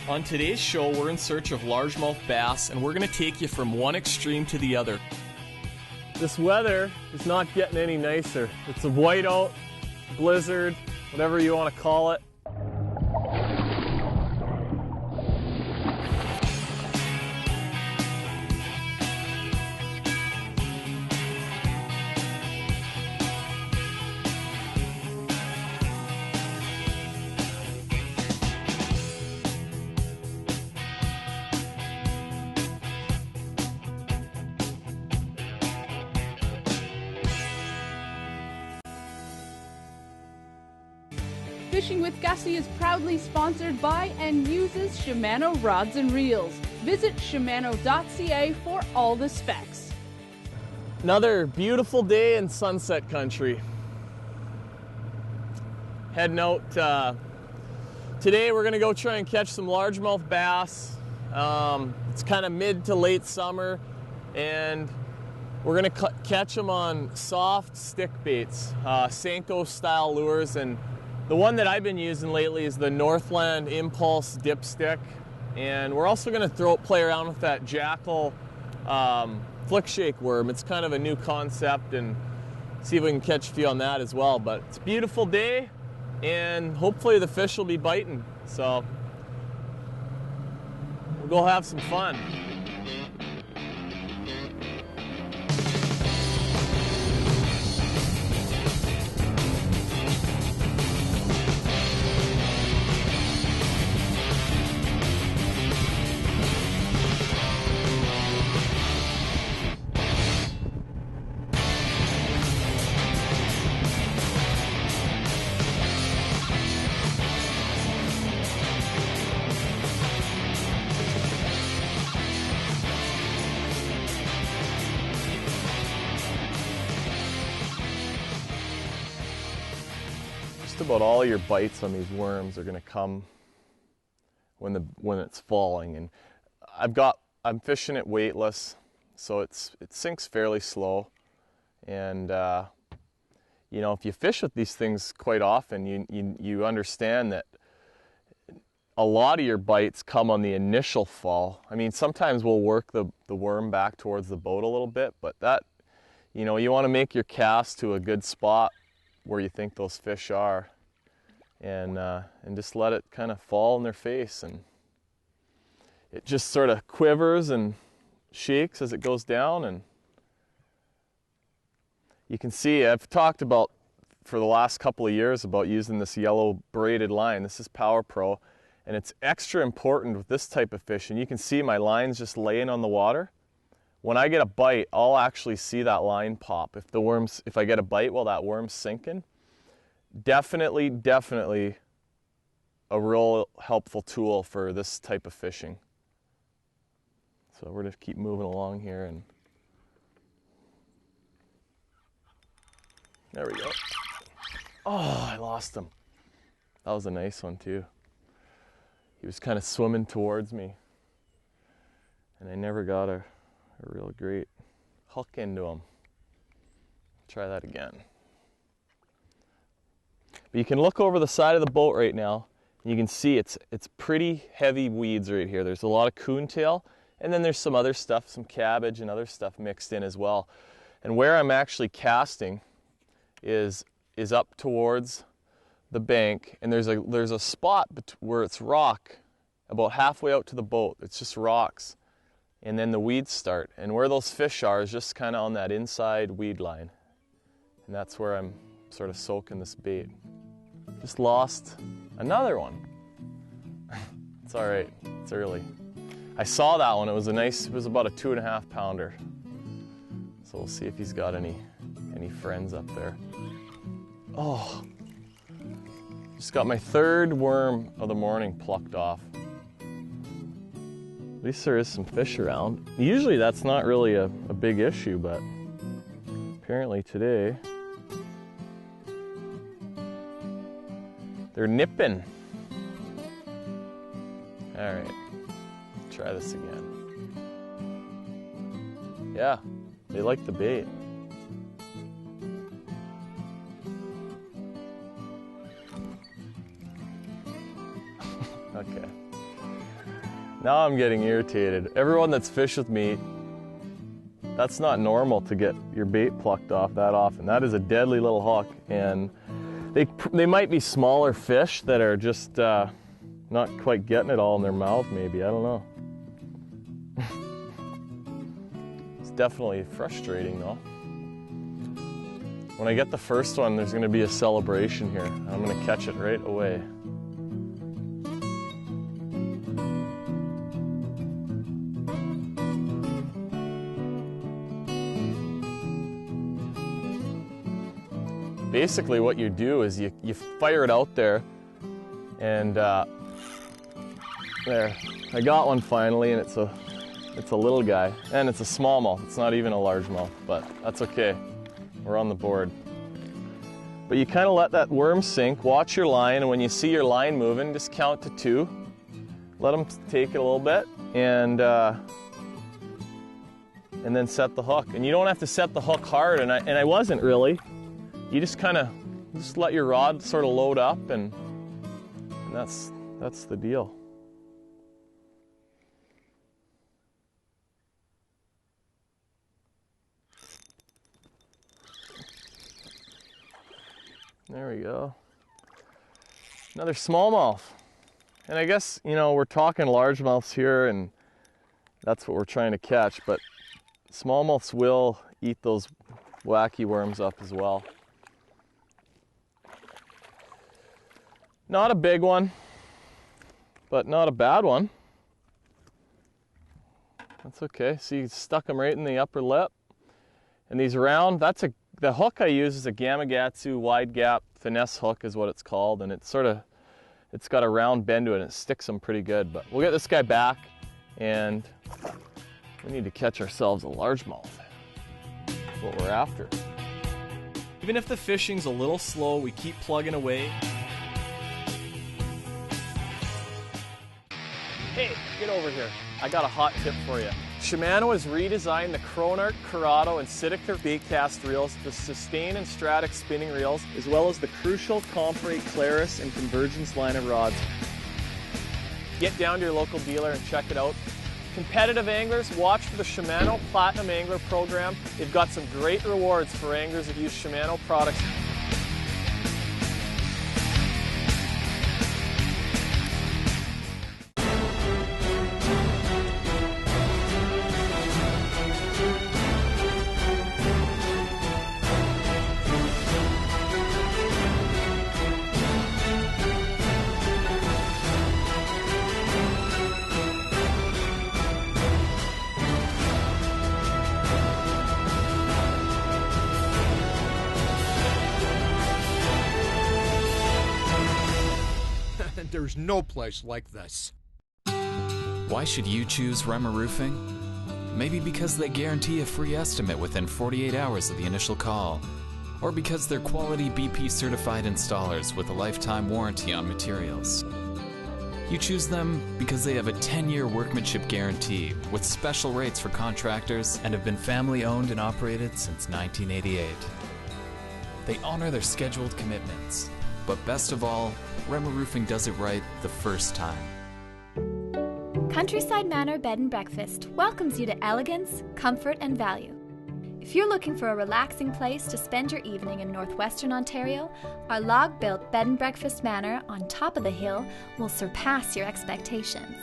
On today's show, we're in search of largemouth bass, and we're going to take you from one extreme to the other. This weather is not getting any nicer. It's a whiteout, blizzard, whatever you want to call it. Fishing with Gussy is proudly sponsored by and uses Shimano rods and reels. Visit Shimano.ca for all the specs. Another beautiful day in Sunset Country. Heading out today, we're going to go try and catch some largemouth bass. It's kind of mid to late summer, and we're going to catch them on soft stick baits, Senko style lures, and the one that I've been using lately is the Northland Impulse dipstick, and we're also going to play around with that Jackal flick shake worm. It's kind of a new concept, and see if we can catch a few on that as well. But it's a beautiful day, and hopefully the fish will be biting, so we'll go have some fun. About all your bites on these worms are going to come when it's falling, and I'm fishing it weightless, so it sinks fairly slow, and you know, if you fish with these things quite often, you understand that a lot of your bites come on the initial fall. I mean, sometimes we'll work the worm back towards the boat a little bit, but that, you know, you want to make your cast to a good spot where you think those fish are, and just let it kind of fall in their face, and it just sort of quivers and shakes as it goes down. And you can see I've talked about for the last couple of years about using this yellow braided line. This is Power Pro, and it's extra important with this type of fish. And you can see my line's just laying on the water. When I get a bite, I'll actually see that line pop. If I get a bite while that worm's sinking, definitely a real helpful tool for this type of fishing. So we're going to keep moving along here, and there we go. Oh, I lost him. That was a nice one too. He was kind of swimming towards me, and I never got a real great hook into him. Try that again. But you can look over the side of the boat right now, and you can see it's pretty heavy weeds right here. There's a lot of coontail, and then there's some other stuff, some cabbage and other stuff mixed in as well. And where I'm actually casting is up towards the bank, and there's a spot where it's rock about halfway out to the boat. It's just rocks, and then the weeds start. And where those fish are is just kind of on that inside weed line, and that's where I'm sort of soaking this bait. Just lost another one. It's all right, it's early. I saw that one, it was about a 2.5 pounder. So we'll see if he's got any friends up there. Oh, just got my third worm of the morning plucked off. At least there is some fish around. Usually that's not really a big issue, but apparently today, they're nipping. All right, try this again. Yeah, they like the bait. Okay. Now I'm getting irritated. Everyone that's fished with me, that's not normal to get your bait plucked off that often. That is a deadly little hook, and they might be smaller fish that are just not quite getting it all in their mouth maybe, I don't know. It's definitely frustrating though. When I get the first one, there's gonna be a celebration here. I'm gonna catch it right away. Basically what you do is you fire it out there, and there, I got one finally, and it's a little guy, and it's a smallmouth. It's not even a largemouth, but that's okay. We're on the board. But you kind of let that worm sink, watch your line, and when you see your line moving, just count to 2. Let them take it a little bit, and then set the hook. And you don't have to set the hook hard, and I wasn't really. You just let your rod sort of load up, and that's the deal. There we go. Another smallmouth. And I guess, you know, we're talking largemouths here, and that's what we're trying to catch, but smallmouths will eat those wacky worms up as well. Not a big one, but not a bad one. That's okay. See, you stuck them right in the upper lip. And these round, the hook I use is a Gamakatsu wide gap finesse hook is what it's called, and it's got a round bend to it, and it sticks them pretty good. But we'll get this guy back, and we need to catch ourselves a largemouth. That's what we're after. Even if the fishing's a little slow, we keep plugging away. Hey, get over here. I got a hot tip for you. Shimano has redesigned the Chronarch, Curado, and Sidecar baitcast reels, the Sustain and Stratex spinning reels, as well as the crucial Compre, Claris, and Convergence line of rods. Get down to your local dealer and check it out. Competitive anglers, watch for the Shimano Platinum Angler Program. They've got some great rewards for anglers that use Shimano products. There's no place like this. Why should you choose Rema Roofing? Maybe because they guarantee a free estimate within 48 hours of the initial call. Or because they're quality BP certified installers with a lifetime warranty on materials. You choose them because they have a 10-year workmanship guarantee with special rates for contractors and have been family owned and operated since 1988. They honor their scheduled commitments. But best of all, Rema Roofing does it right the first time. Countryside Manor Bed and Breakfast welcomes you to elegance, comfort, and value. If you're looking for a relaxing place to spend your evening in northwestern Ontario, our log-built bed and breakfast manor on top of the hill will surpass your expectations.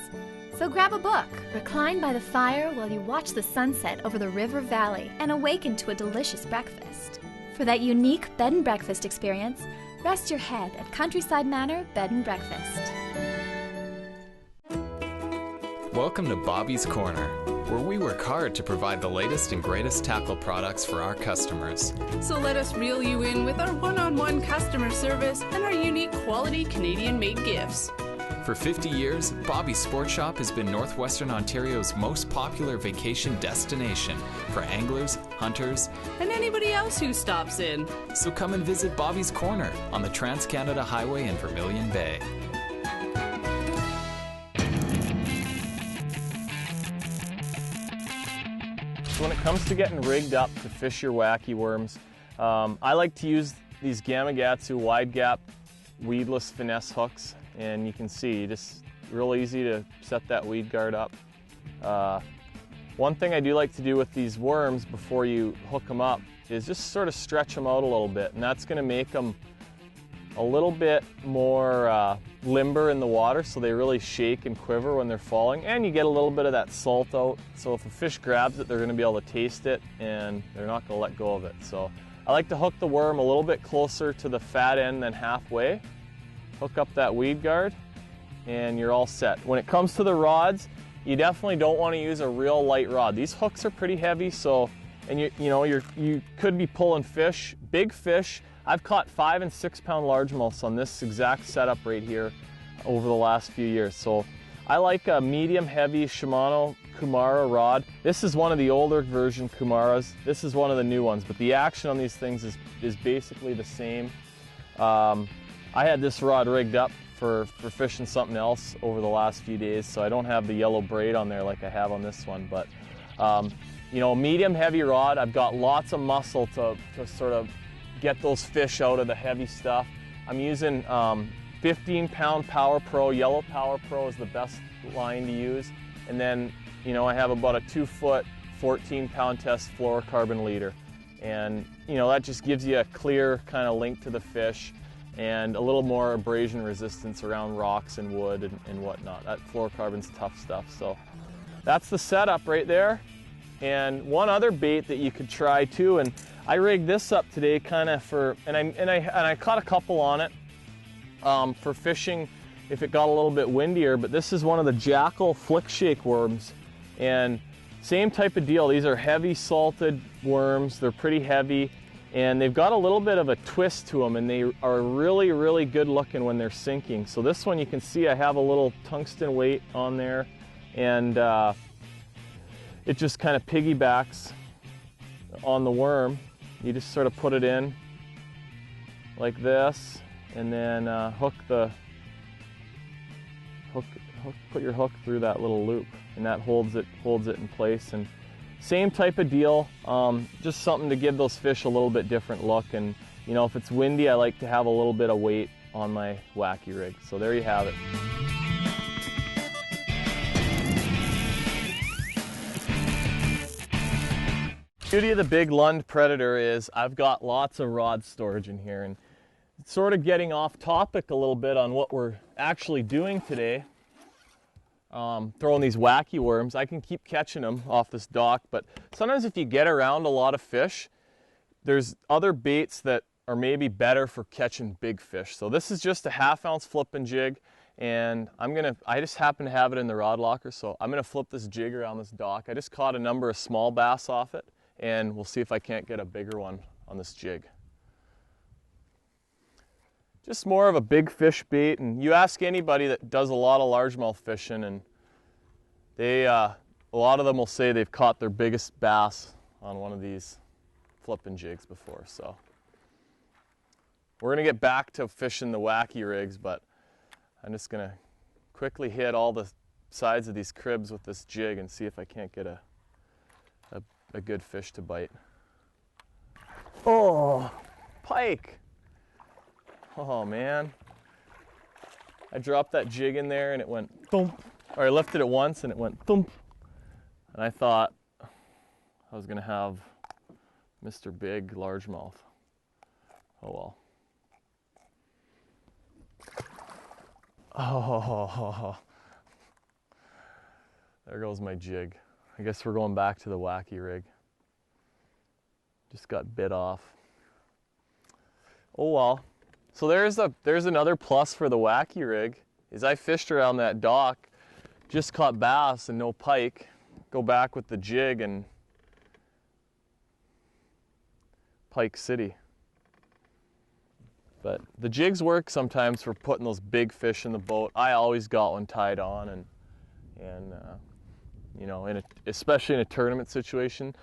So grab a book, recline by the fire while you watch the sunset over the river valley, and awaken to a delicious breakfast. For that unique bed and breakfast experience, rest your head at Countryside Manor Bed and Breakfast. Welcome to Bobby's Corner, where we work hard to provide the latest and greatest tackle products for our customers. So let us reel you in with our one-on-one customer service and our unique quality Canadian-made gifts. For 50 years, Bobby's Sport Shop has been Northwestern Ontario's most popular vacation destination for anglers, hunters, And anybody else who stops in. so come and visit Bobby's Corner on the Trans-Canada Highway in Vermilion Bay. So when it comes to getting rigged up to fish your wacky worms, I like to use these Gamakatsu wide gap weedless finesse hooks, and you can see you just real easy to set that weed guard up. One thing I do like to do with these worms before you hook them up is just sort of stretch them out a little bit, and that's going to make them a little bit more limber in the water, so they really shake and quiver when they're falling, and you get a little bit of that salt out, so if a fish grabs it, they're going to be able to taste it and they're not going to let go of it. So I like to hook the worm a little bit closer to the fat end than halfway, hook up that weed guard, and you're all set. When it comes to the rods, you definitely don't want to use a real light rod. These hooks are pretty heavy, so, and you could be pulling fish, big fish. I've caught 5 and 6 pound largemouths on this exact setup right here over the last few years. So I like a medium heavy Shimano Kumara rod. This is one of the older version Kumaras. This is one of the new ones, but the action on these things is basically the same. I had this rod rigged up for fishing something else over the last few days, so I don't have the yellow braid on there like I have on this one, but you know, medium heavy rod. I've got lots of muscle to sort of get those fish out of the heavy stuff. I'm using 15-pound Power Pro. Yellow Power Pro is the best line to use, and then you know, I have about a 2-foot 14-pound test fluorocarbon leader, and you know, that just gives you a clear kind of link to the fish and a little more abrasion resistance around rocks and wood and whatnot. That fluorocarbon's tough stuff. So that's the setup right there. And one other bait that you could try too, and I rigged this up today kind of for, and I caught a couple on it for fishing if it got a little bit windier, but this is one of the Jackal flick shake worms, and same type of deal. These are heavy salted worms. They're pretty heavy, and they've got a little bit of a twist to them, and they are really, really good looking when they're sinking. So this one, you can see I have a little tungsten weight on there, and it just kind of piggybacks on the worm. You just sort of put it in like this, and then put your hook through that little loop, and that holds it in place. And same type of deal, just something to give those fish a little bit different look. And you know, if it's windy, I like to have a little bit of weight on my wacky rig. So there you have it. The beauty of the Big Lund Predator is I've got lots of rod storage in here, and it's sort of getting off topic a little bit on what we're actually doing today. Throwing these wacky worms. I can keep catching them off this dock, but sometimes if you get around a lot of fish, there's other baits that are maybe better for catching big fish. So this is just a 1/2 ounce flipping jig, and I just happen to have it in the rod locker, so I'm gonna flip this jig around this dock. I just caught a number of small bass off it, and we'll see if I can't get a bigger one on this jig. Just more of a big fish bait, and you ask anybody that does a lot of largemouth fishing, and they, a lot of them will say they've caught their biggest bass on one of these flipping jigs before. So we're gonna get back to fishing the wacky rigs, but I'm just gonna quickly hit all the sides of these cribs with this jig and see if I can't get a good fish to bite. Oh, pike. Oh man. I dropped that jig in there and it went thump. Or I lifted it once and it went thump. And I thought I was gonna have Mr. Big largemouth. Oh well. Oh, there goes my jig. I guess we're going back to the wacky rig. Just got bit off. Oh well. So there's another plus for the wacky rig, is I fished around that dock, just caught bass and no pike. Go back with the jig and Pike City. But the jigs work sometimes for putting those big fish in the boat. I always got one tied on, and you know, especially in a tournament situation,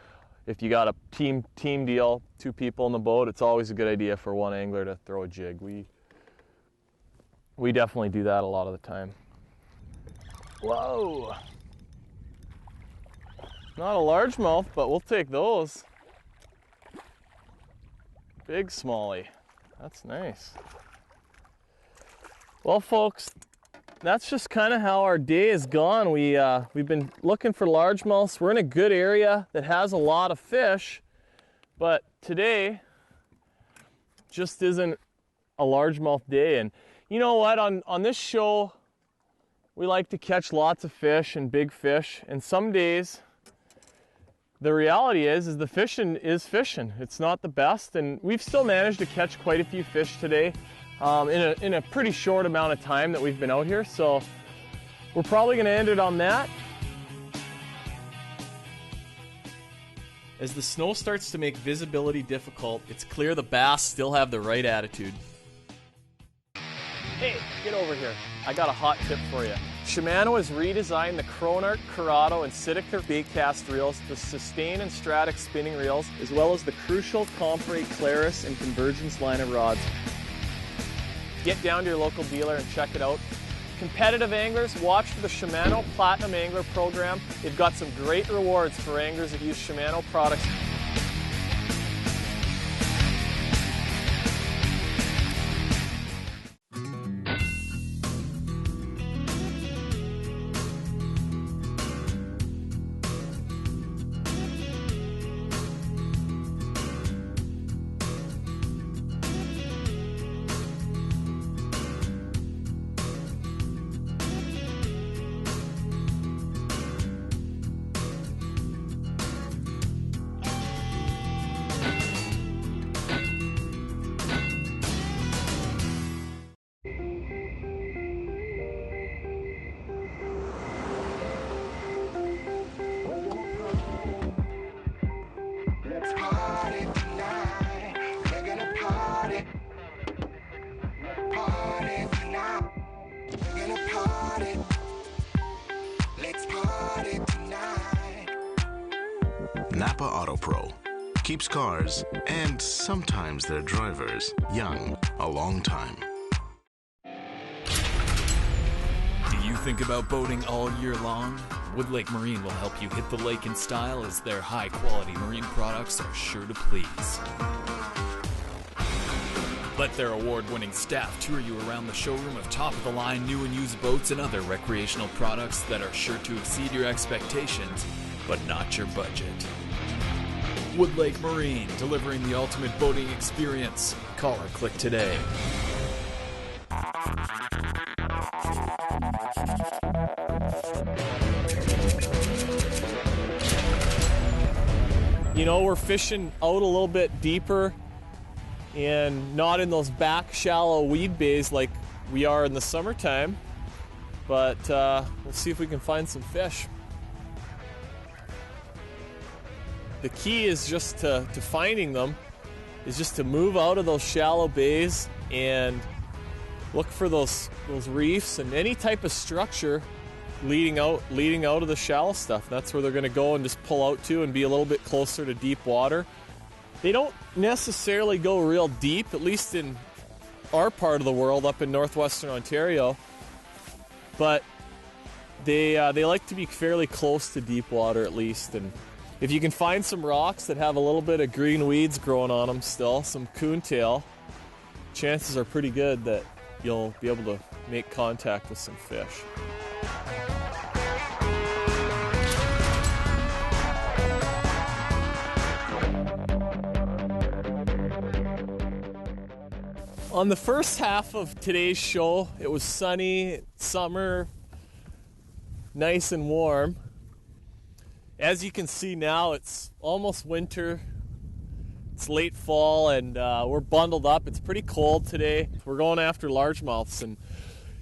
if you got a team deal, 2 people in the boat, it's always a good idea for one angler to throw a jig. We definitely do that a lot of the time. Whoa! Not a largemouth, but we'll take those. Big smallie. That's nice. Well, folks, that's just kind of how our day has gone. We've been looking for largemouths. We're in a good area that has a lot of fish, but today just isn't a largemouth day. And you know what? On this show, we like to catch lots of fish and big fish. And some days, the reality is the fishing is fishing. It's not the best, and we've still managed to catch quite a few fish today. In a pretty short amount of time that we've been out here, so we're probably going to end it on that. As the snow starts to make visibility difficult, it's clear the bass still have the right attitude. Hey, get over here. I got a hot tip for you. Shimano has redesigned the Cronarch, Curado, and Sitka baitcast reels, the Sustain and Stratic spinning reels, as well as the crucial Compre, Claris, and Convergence line of rods. Get down to your local dealer and check it out. Competitive anglers, watch for the Shimano Platinum Angler Program. They've got some great rewards for anglers that use Shimano products. Napa Auto Pro keeps cars and sometimes their drivers young a long time. Do you think about boating all year long? Wood Lake Marine will help you hit the lake in style, as their high-quality marine products are sure to please. Let their award-winning staff tour you around the showroom of top-of-the-line new and used boats and other recreational products that are sure to exceed your expectations, but not your budget. Wood Lake Marine, delivering the ultimate boating experience. Call or click today. You know, we're fishing out a little bit deeper and not in those back shallow weed bays like we are in the summertime, but we'll see if we can find some fish. The key is just to finding them is just to move out of those shallow bays and look for those reefs and any type of structure leading out of the shallow stuff. That's where they're going to go and just pull out to and be a little bit closer to deep water. They don't necessarily go real deep, at least in our part of the world up in northwestern Ontario, but they like to be fairly close to deep water at least. And if you can find some rocks that have a little bit of green weeds growing on them still, some coontail, chances are pretty good that you'll be able to make contact with some fish. On the first half of today's show, it was sunny, summer, nice and warm. As you can see now, it's almost winter. It's late fall and we're bundled up. It's pretty cold today. We're going after largemouths, and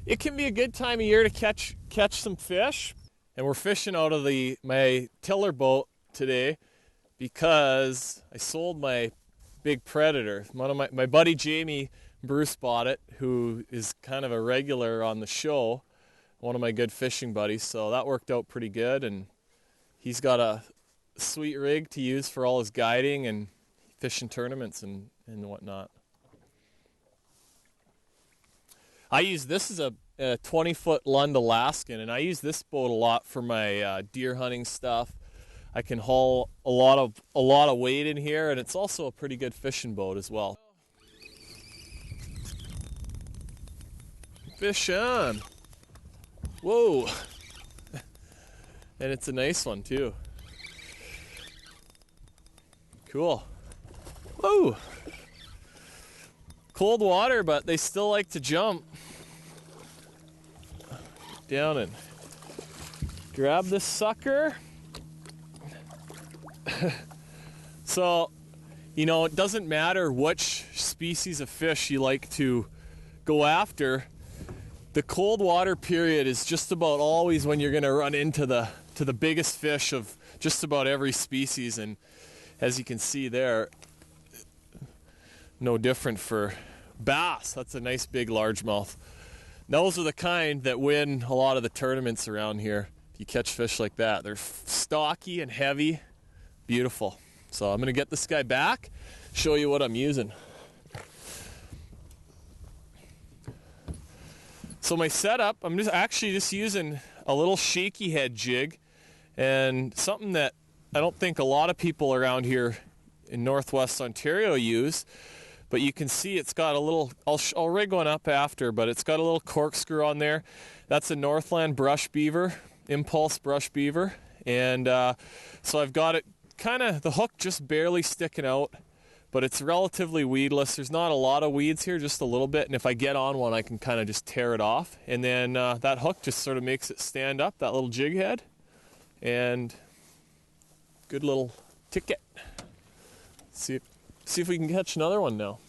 it can be a good time of year to catch some fish. And we're fishing out of my tiller boat today because I sold my big predator. One of my buddy Jamie Bruce bought it, who is kind of a regular on the show, one of my good fishing buddies, so that worked out pretty good. And he's got a sweet rig to use for all his guiding and fishing tournaments and whatnot. I use this as a 20-foot Lund Alaskan, and I use this boat a lot for my deer hunting stuff. I can haul a lot of weight in here, and it's also a pretty good fishing boat as well. Fish on. Whoa. And it's a nice one too. Cool. Whoa. Cold water, but they still like to jump. Down and grab this sucker. So, you know, it doesn't matter which species of fish you like to go after. The cold water period is just about always when you're going to run into the biggest fish of just about every species. And as you can see there, no different for bass. That's a nice big largemouth. Those are the kind that win a lot of the tournaments around here. If you catch fish like that, they're stocky and heavy, beautiful. So I'm gonna get this guy back, show you what I'm using. So my setup, I'm just using a little shaky head jig, and something that I don't think a lot of people around here in Northwest Ontario use. But you can see it's got a little, I'll rig one up after, but it's got a little corkscrew on there. That's a Northland brush beaver, impulse brush beaver. And so I've got it kind of, the hook just barely sticking out, but it's relatively weedless. There's not a lot of weeds here, just a little bit. And if I get on one, I can kind of just tear it off. And then that hook just sort of makes it stand up, that little jig head. And good little ticket. See if we can catch another one now.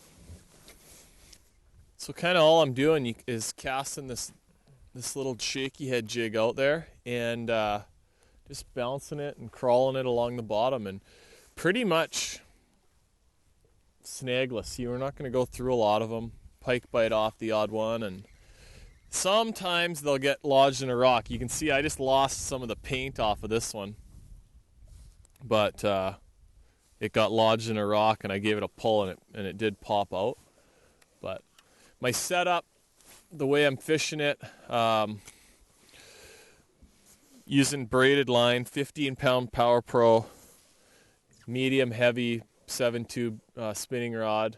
So kind of all I'm doing is casting this little shaky head jig out there and just bouncing it and crawling it along the bottom, and pretty much snagless. We're not going to go through a lot of them. Pike bite off the odd one, and sometimes they'll get lodged in a rock. You can see I just lost some of the paint off of this one, but it got lodged in a rock, and I gave it a pull, and it did pop out. But my setup, the way I'm fishing it, using braided line, 15-pound Power Pro, medium heavy 7-tube spinning rod.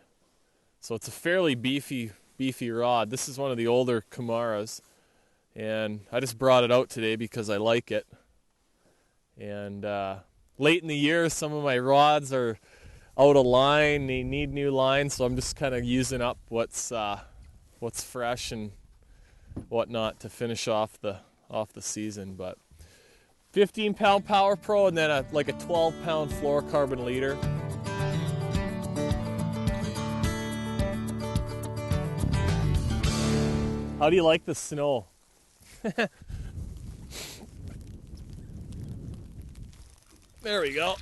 So it's a fairly beefy rod. This is one of the older Kamaras, and I just brought it out today because I like it. And late in the year, some of my rods are out of line. They need new lines, so I'm just kind of using up what's fresh and whatnot to finish off the season. But 15-pound Power Pro, and then like a 12-pound fluorocarbon leader. How do you like the snow? There we go.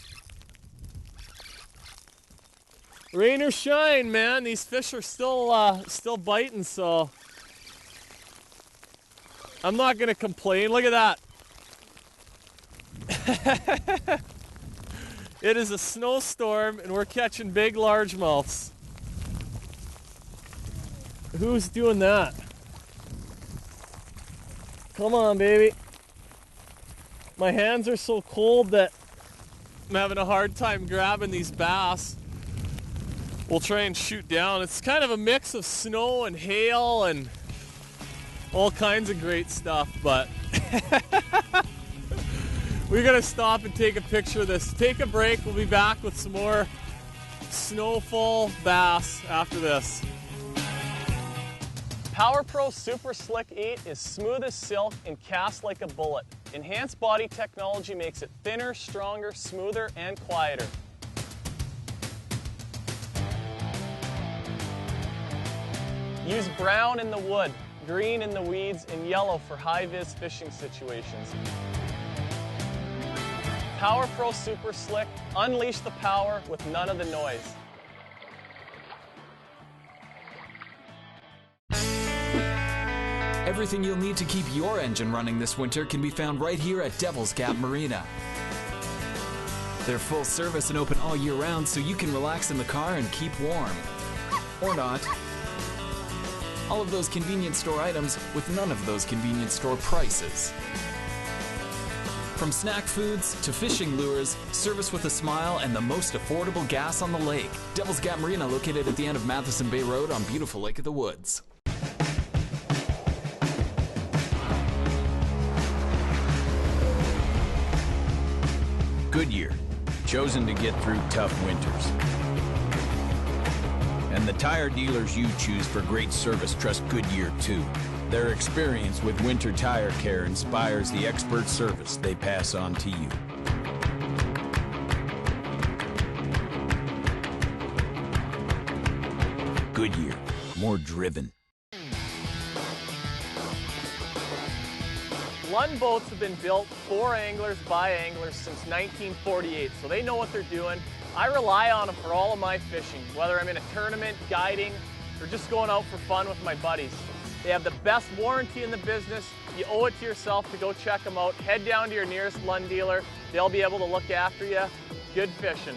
Rain or shine, man, these fish are still biting, so I'm not gonna complain. Look at that. It is a snowstorm, and we're catching big largemouths. Who's doing that? Come on, baby. My hands are so cold that I'm having a hard time grabbing these bass. We'll try and shoot down. It's kind of a mix of snow and hail and all kinds of great stuff, but we're gonna stop and take a picture of this. Take a break. We'll be back with some more snowfall bass after this. Power Pro Super Slick 8 is smooth as silk and casts like a bullet. Enhanced body technology makes it thinner, stronger, smoother, and quieter. Use brown in the wood, green in the weeds, and yellow for high-vis fishing situations. Power Pro Super Slick, unleash the power with none of the noise. Everything you'll need to keep your engine running this winter can be found right here at Devil's Gap Marina. They're full service and open all year round, so you can relax in the car and keep warm. Or not. All of those convenience store items with none of those convenience store prices. From snack foods to fishing lures, service with a smile, and the most affordable gas on the lake. Devil's Gap Marina, located at the end of Matheson Bay Road on beautiful Lake of the Woods. Goodyear, chosen to get through tough winters. And the tire dealers you choose for great service trust Goodyear too. Their experience with winter tire care inspires the expert service they pass on to you. Goodyear, more driven. Lund boats have been built for anglers by anglers since 1948, so they know what they're doing. I rely on them for all of my fishing, whether I'm in a tournament, guiding, or just going out for fun with my buddies. They have the best warranty in the business. You owe it to yourself to go check them out. Head down to your nearest Lund dealer. They'll be able to look after you. Good fishing.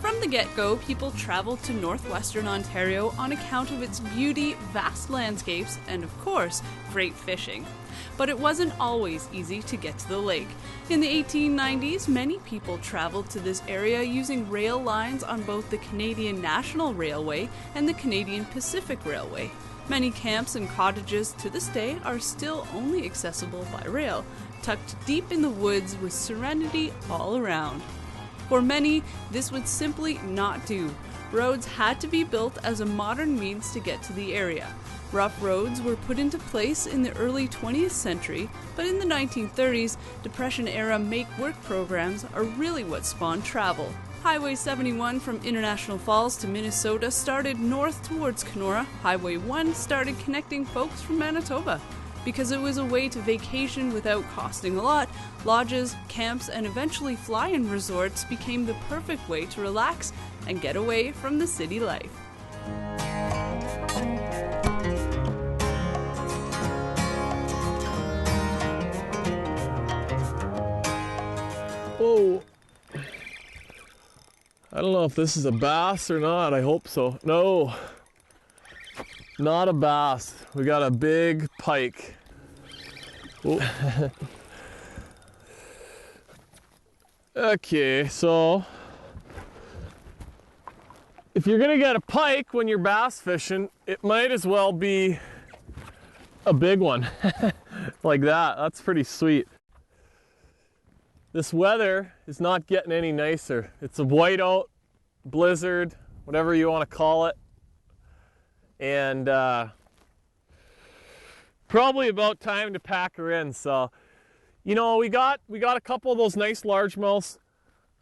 From the get-go, people traveled to northwestern Ontario on account of its beauty, vast landscapes, and of course, great fishing. But it wasn't always easy to get to the lake. In the 1890s, many people traveled to this area using rail lines on both the Canadian National Railway and the Canadian Pacific Railway. Many camps and cottages to this day are still only accessible by rail, tucked deep in the woods with serenity all around. For many, this would simply not do. Roads had to be built as a modern means to get to the area. Rough roads were put into place in the early 20th century, but in the 1930s, Depression-era make-work programs are really what spawned travel. Highway 71 from International Falls to Minnesota started north towards Kenora. Highway 1 started connecting folks from Manitoba. Because it was a way to vacation without costing a lot, lodges, camps, and eventually fly-in resorts became the perfect way to relax and get away from the city life. Whoa. I don't know if this is a bass or not. I hope so. No. Not a bass. We got a big pike. Okay, so if you're gonna get a pike when you're bass fishing, it might as well be a big one. Like that. That's pretty sweet. This weather is not getting any nicer. It's a whiteout, blizzard, whatever you want to call it. And probably about time to pack her in. So, you know, we got a couple of those nice largemouths.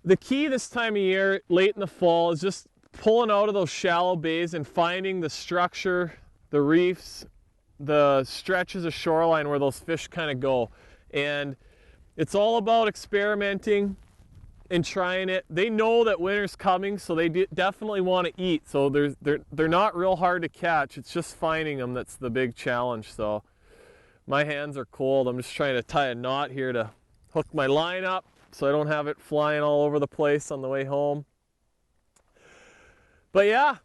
The key this time of year, late in the fall, is just pulling out of those shallow bays and finding the structure, the reefs, the stretches of shoreline where those fish kind of go. And it's all about experimenting and trying it. They know that winter's coming, so they definitely want to eat. So they're not real hard to catch. It's just finding them that's the big challenge. So my hands are cold. I'm just trying to tie a knot here to hook my line up so I don't have it flying all over the place on the way home. But yeah,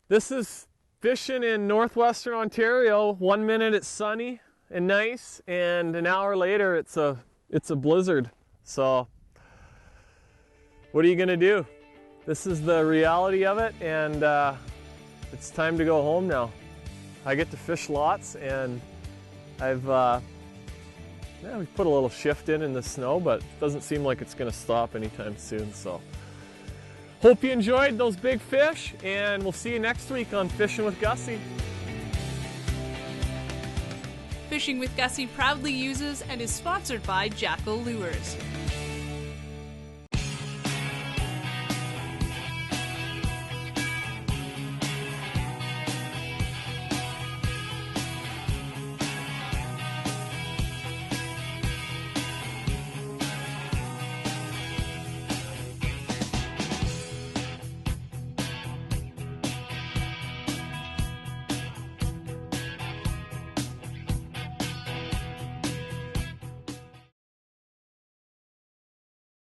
this is fishing in northwestern Ontario. 1 minute it's sunny and nice, and an hour later it's a blizzard. So what are you gonna do? This is the reality of it, and it's time to go home now. I get to fish lots, and we've put a little shift in the snow, but it doesn't seem like it's gonna stop anytime soon. So hope you enjoyed those big fish, and we'll see you next week on Fishing with Gussy. Fishing with Gussy proudly uses and is sponsored by Jackal Lures.